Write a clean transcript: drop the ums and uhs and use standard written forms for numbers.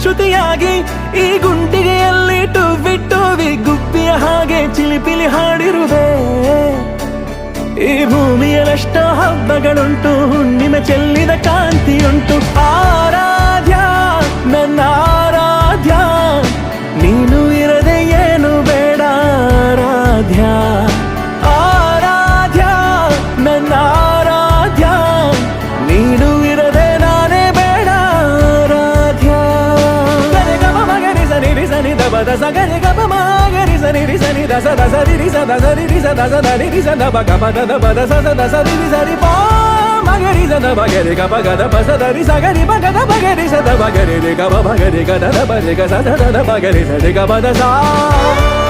ಶ್ರುತಿಯಾಗಿ ಈ ಗುಂಡಿಗೆಯಲ್ಲಿ ಟುವಿ ಗುಬ್ಬಿಯ ಹಾಗೆ ಚಿಲಿಪಿಲಿ ಹಾಡಿರುವೆ. ಈ ಭೂಮಿಯಲ್ಲಷ್ಟ ಹಬ್ಬಗಳುಂಟು, ಹುಣ್ಣಿಮೆ ಚೆಲ್ಲಿದ ಕಾಂತಿಯುಂಟು. ಆರಾಧ್ಯ ನನ್ನ ಆರಾಧ್ಯ, ನೀನು ಇರದೆ ಏನು ಬೇಡ ಆರಾಧ್ಯ. ಆರಾಧ್ಯ ನನ್ನ ಆರಾಧ್ಯ, ನೀನು ಇರದೆ ನಾನೇ ಬೇಡ ಆರಾಧ್ಯ. ಗರಿ ಗಮ ಮಗರಿ ಸನಿ ರಿ ಸನಿ ದ ಬದ ಸ ಗರಿ ಗಮ ಮಗರಿ ಸನಿ ರಿ ಸನಿ ದ ಸ ದ ಸ ರಿ ರಿ ಸ ದ ಸ ರಿ ರಿ ಸ ದ ಸ ದ ರಿ ರಿ ಸ ದ ಬ ಗ ಮ ದ ದ ಬ ದ ಸ ಸ ದ ಸ ರಿ ರಿ ಸ ರಿ ಪ ಮಗರಿ ಸ ದ ಬ ಗರಿ ಗ ಬ ಗ ದ ಬ ಸ ದ ರಿ ಸ ಗರಿ ಬ ಗ ದ ಬ ಗರಿ ಸ ದ ಬ ಗರಿ ರಿ ಗ ಬ ಗ ರಿ ಗ ದ ದ ಬ ರಿ ಗ ಸ ದ ದ ಬ ಗರಿ ಸ ರಿ ಗ ಬ ದ ಸ.